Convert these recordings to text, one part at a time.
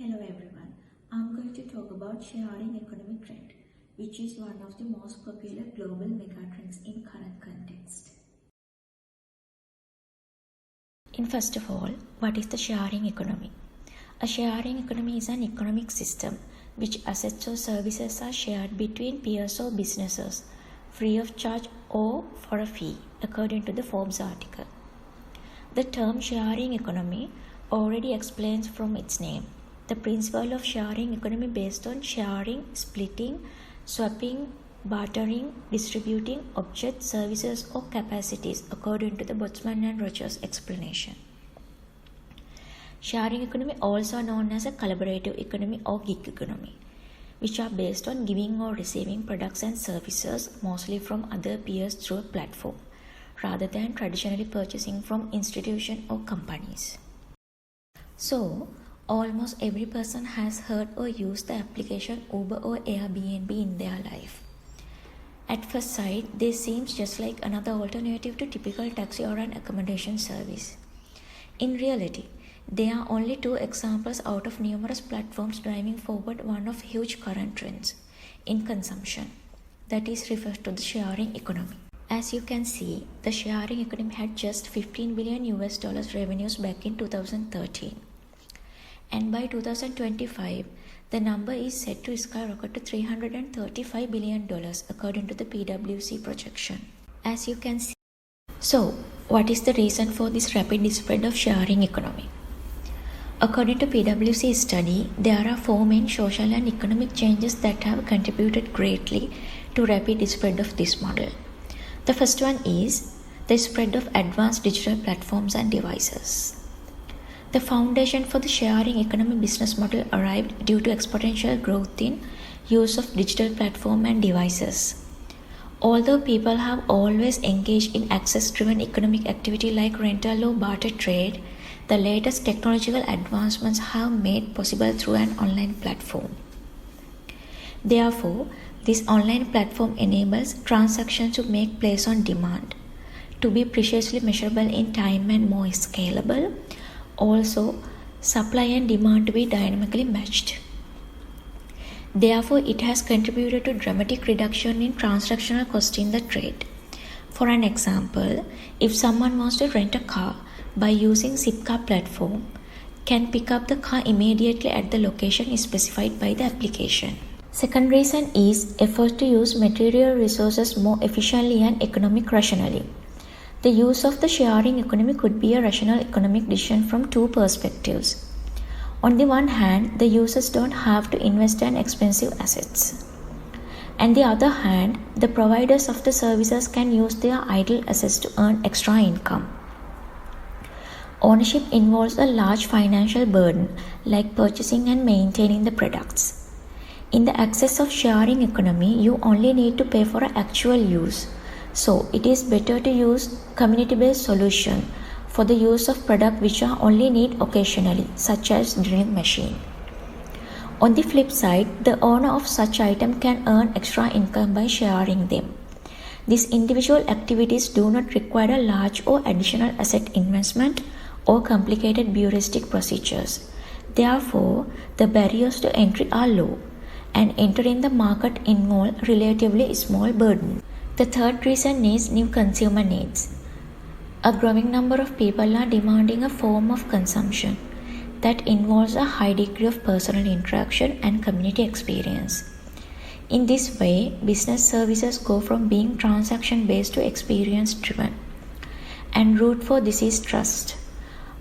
Hello everyone, I'm going to talk about sharing economy trend, which is one of the most popular global megatrends in current context. First of all, what is the sharing economy? A sharing economy is an economic system which assets or services are shared between peers or businesses, free of charge or for a fee, according to the Forbes article. The term sharing economy already explains from its name. The principle of sharing economy based on sharing, splitting, swapping, bartering, distributing objects, services or capacities according to the Botsman and Rogers explanation. Sharing economy, also known as a collaborative economy or gig economy, which are based on giving or receiving products and services mostly from other peers through a platform, rather than traditionally purchasing from institutions or companies. So, almost every person has heard or used the application Uber or Airbnb in their life. At first sight, this seems just like another alternative to typical taxi or an accommodation service. In reality, there are only two examples out of numerous platforms driving forward one of huge current trends in consumption, that is referred to the sharing economy. As you can see, the sharing economy had just $15 billion revenues back in 2013. And by 2025, the number is set to skyrocket to $335 billion according to the PwC projection. As you can see. So, what is the reason for this rapid spread of sharing economy? According to PwC study, there are four main social and economic changes that have contributed greatly to rapid spread of this model. The first one is the spread of advanced digital platforms and devices. The foundation for the sharing economy business model arrived due to exponential growth in use of digital platform and devices. Although people have always engaged in access-driven economic activity like rental or barter trade, the latest technological advancements have made possible through an online platform. Therefore, this online platform enables transactions to make place on demand, to be precisely measurable in time and more scalable. Also, supply and demand to be dynamically matched. Therefore, it has contributed to dramatic reduction in transactional cost in the trade. For an example, if someone wants to rent a car by using Zipcar platform, can pick up the car immediately at the location specified by the application. Second reason is effort to use material resources more efficiently and economic rationally. The use of the sharing economy could be a rational economic decision from two perspectives. On the one hand, the users don't have to invest in expensive assets. On the other hand, the providers of the services can use their idle assets to earn extra income. Ownership involves a large financial burden, like purchasing and maintaining the products. In the access of sharing economy, you only need to pay for actual use. So, it is better to use community-based solution for the use of products which are only need occasionally, such as drill machine. On the flip side, the owner of such item can earn extra income by sharing them. These individual activities do not require a large or additional asset investment or complicated bureaucratic procedures. Therefore, the barriers to entry are low, and entering the market involves relatively small burden. The third reason is new consumer needs. A growing number of people are demanding a form of consumption that involves a high degree of personal interaction and community experience. In this way, business services go from being transaction-based to experience-driven. And root for this is trust.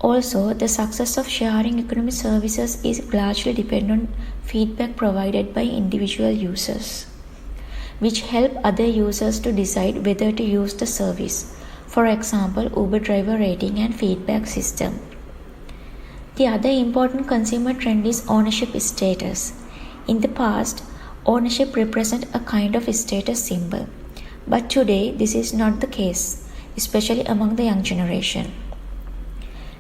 Also, the success of sharing economy services is largely dependent on feedback provided by individual users, which help other users to decide whether to use the service. For example, Uber driver rating and feedback system. The other important consumer trend is ownership status. In the past, ownership represented a kind of status symbol. But today, this is not the case, especially among the young generation.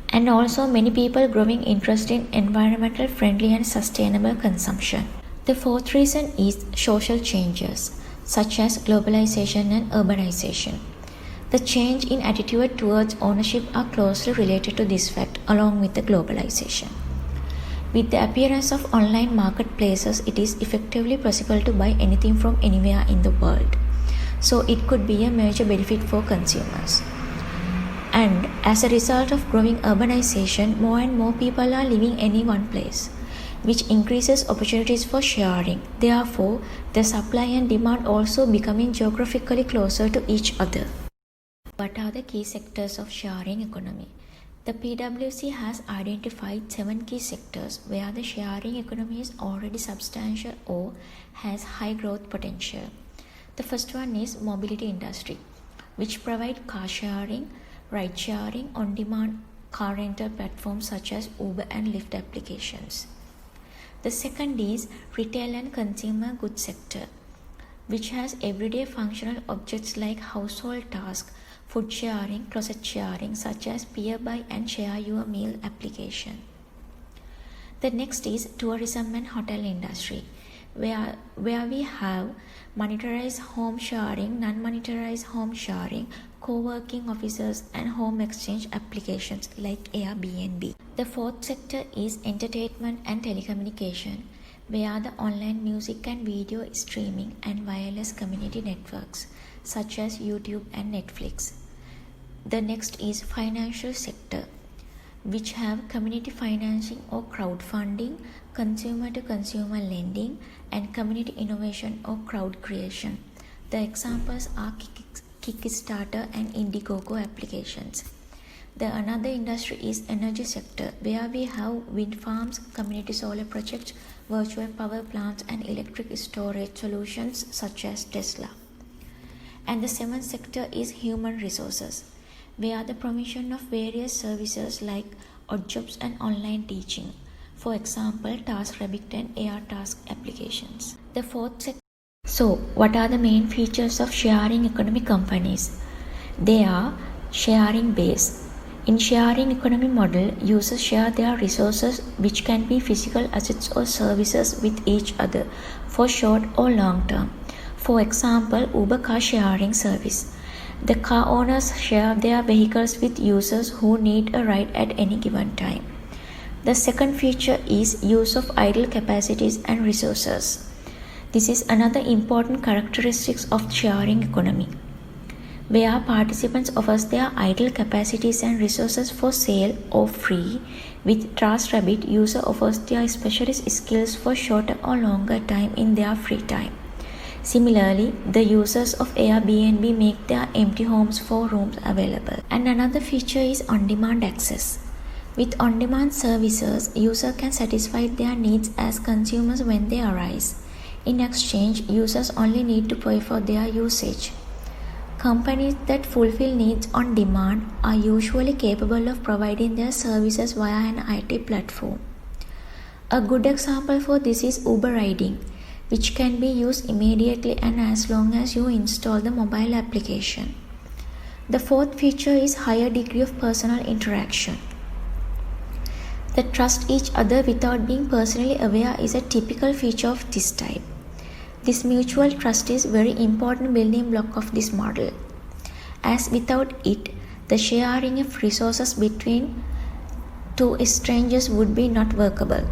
And also many people growing interest in environmental friendly and sustainable consumption. The fourth reason is social changes, such as globalization and urbanization. The change in attitude towards ownership are closely related to this fact along with the globalization. With the appearance of online marketplaces, it is effectively possible to buy anything from anywhere in the world. So it could be a major benefit for consumers. And as a result of growing urbanization, more and more people are living in one place, which increases opportunities for sharing. Therefore, the supply and demand also becoming geographically closer to each other. What are the key sectors of sharing economy? The PwC has identified 7 key sectors where the sharing economy is already substantial or has high growth potential. The first one is mobility industry, which provide car sharing, ride sharing, on-demand car rental platforms such as Uber and Lyft applications. The second is retail and consumer goods sector, which has everyday functional objects like household tasks, food sharing, closet sharing such as peer buy and share your meal application. The next is tourism and hotel industry, where we have monetarized home sharing, non-monetarized home sharing, co-working offices and home exchange applications like Airbnb. The fourth sector is entertainment and telecommunication, where the online music and video streaming and wireless community networks such as YouTube and Netflix. The next is financial sector, which have community financing or crowdfunding, consumer-to-consumer lending, and community innovation or crowd creation. The examples are Kickstarter and Indiegogo applications. The another industry is energy sector, where we have wind farms, community solar projects, virtual power plants, and electric storage solutions such as Tesla. And the seventh sector is human resources, where the provision of various services like odd jobs and online teaching. For example, TaskRabbit and Airtask applications. The fourth sector. So, what are the main features of sharing economy companies? They are sharing based. In sharing economy model, users share their resources, which can be physical assets or services, with each other for short or long term. For example, Uber car sharing service. The car owners share their vehicles with users who need a ride at any given time. The second feature is use of idle capacities and resources. This is another important characteristic of sharing economy, where participants offer their idle capacities and resources for sale or free. With TaskRabbit, user offers their specialist skills for shorter or longer time in their free time. Similarly, the users of Airbnb make their empty homes for rooms available. And another feature is on-demand access. With on-demand services, users can satisfy their needs as consumers when they arise. In exchange, users only need to pay for their usage. Companies that fulfill needs on demand are usually capable of providing their services via an IT platform. A good example for this is Uber riding, which can be used immediately and as long as you install the mobile application. The fourth feature is higher degree of personal interaction. The trust each other without being personally aware is a typical feature of this type. This mutual trust is very important building block of this model, as without it, the sharing of resources between two strangers would be not workable.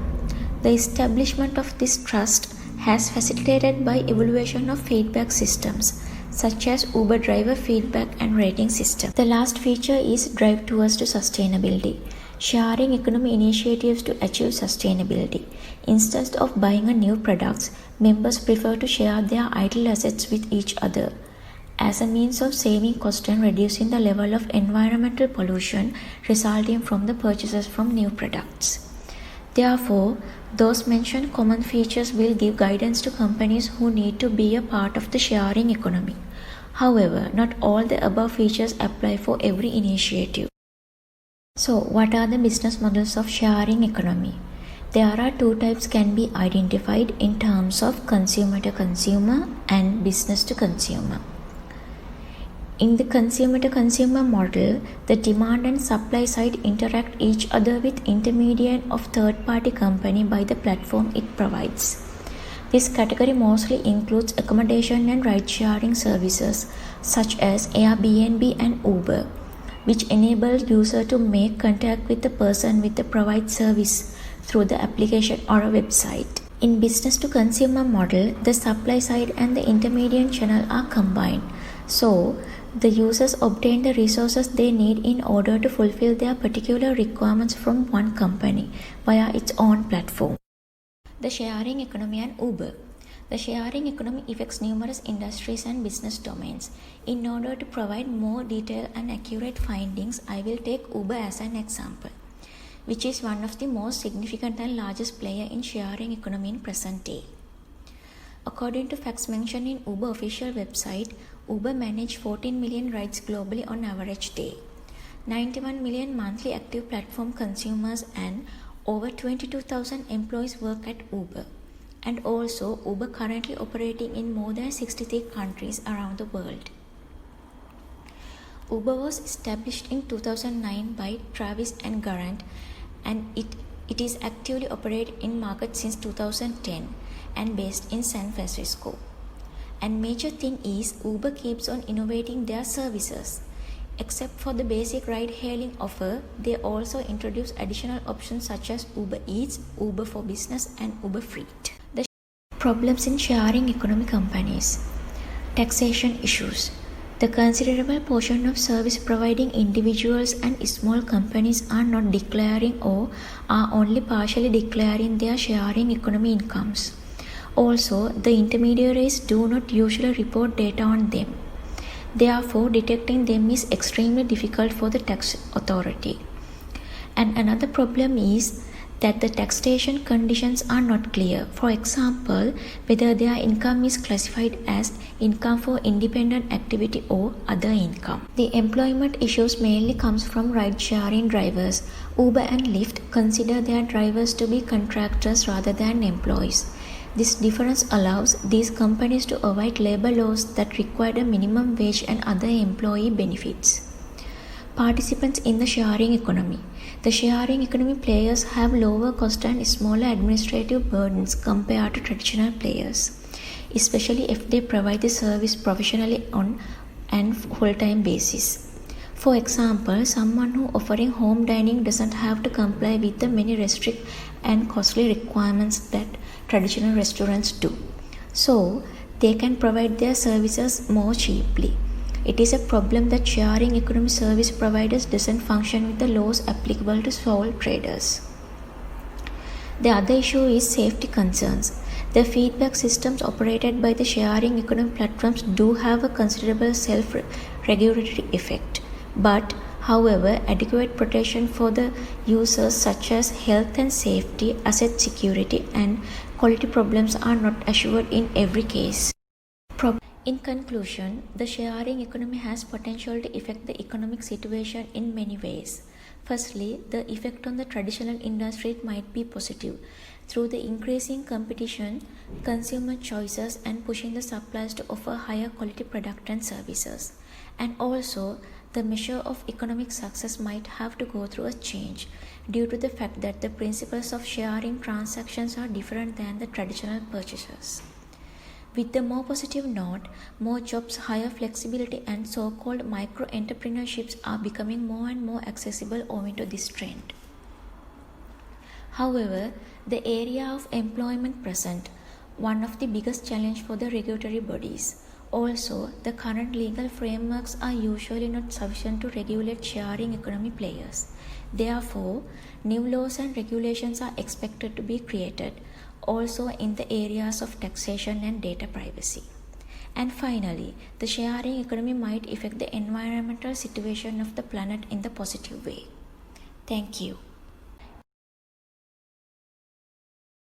The establishment of this trust has facilitated by evaluation of feedback systems such as Uber driver feedback and rating system. The last feature is drive towards to sustainability. Sharing economy initiatives to achieve sustainability. Instead of buying a new products, members prefer to share their idle assets with each other as a means of saving cost and reducing the level of environmental pollution resulting from the purchases from new products. Therefore, those mentioned common features will give guidance to companies who need to be a part of the sharing economy. However, not all the above features apply for every initiative. So, what are the business models of sharing economy? There are two types can be identified in terms of consumer to consumer and business to consumer. In the consumer to consumer model, the demand and supply side interact each other with intermediate of third party company by the platform it provides. This category mostly includes accommodation and ride sharing services such as Airbnb and Uber, which enable user to make contact with the person with the provide service through the application or a website. In business to consumer model, the supply side and the intermediate channel are combined. So, the users obtain the resources they need in order to fulfill their particular requirements from one company via its own platform. The sharing economy and Uber. The sharing economy affects numerous industries and business domains. In order to provide more detailed and accurate findings, I will take Uber as an example, which is one of the most significant and largest player in sharing economy in present day. According to facts mentioned in Uber official website, Uber managed 14 million rides globally on average day, 91 million monthly active platform consumers, and over 22,000 employees work at Uber. And also, Uber currently operating in more than 63 countries around the world. Uber was established in 2009 by Travis and Garant, and it is actively operated in market since 2010 and based in San Francisco. And major thing is Uber keeps on innovating their services. Except for the basic ride-hailing offer, they also introduce additional options such as Uber Eats, Uber for Business, and Uber Freight. The problems in sharing economy companies. Taxation issues. The considerable portion of service providing individuals and small companies are not declaring or are only partially declaring their sharing economy incomes. Also, the intermediaries do not usually report data on them. Therefore, detecting them is extremely difficult for the tax authority. And another problem is that the taxation conditions are not clear. For example, whether their income is classified as income for independent activity or other income. The employment issues mainly comes from ride-sharing drivers. Uber and Lyft consider their drivers to be contractors rather than employees. This difference allows these companies to avoid labor laws that require a minimum wage and other employee benefits. Participants in the sharing economy. The sharing economy players have lower cost and smaller administrative burdens compared to traditional players, especially if they provide the service professionally on an full-time basis. For example, someone who offering home dining doesn't have to comply with the many strict and costly requirements that traditional restaurants do. So, they can provide their services more cheaply. It is a problem that sharing economy service providers doesn't function with the laws applicable to sole traders. The other issue is safety concerns. The feedback systems operated by the sharing economy platforms do have a considerable self-regulatory effect. But, however, adequate protection for the users such as health and safety, asset security, and quality problems are not assured in every case. In conclusion, the sharing economy has potential to affect the economic situation in many ways. Firstly, the effect on the traditional industry might be positive through the increasing competition, consumer choices, and pushing the suppliers to offer higher quality products and services. And also, the measure of economic success might have to go through a change due to the fact that the principles of sharing transactions are different than the traditional purchases. With the more positive note, more jobs, higher flexibility, and so-called micro-entrepreneurships are becoming more and more accessible owing to this trend. However, the area of employment present one of the biggest challenge for the regulatory bodies. Also, the current legal frameworks are usually not sufficient to regulate sharing economy players. Therefore, new laws and regulations are expected to be created, also in the areas of taxation and data privacy. And finally, the sharing economy might affect the environmental situation of the planet in the positive way. Thank you.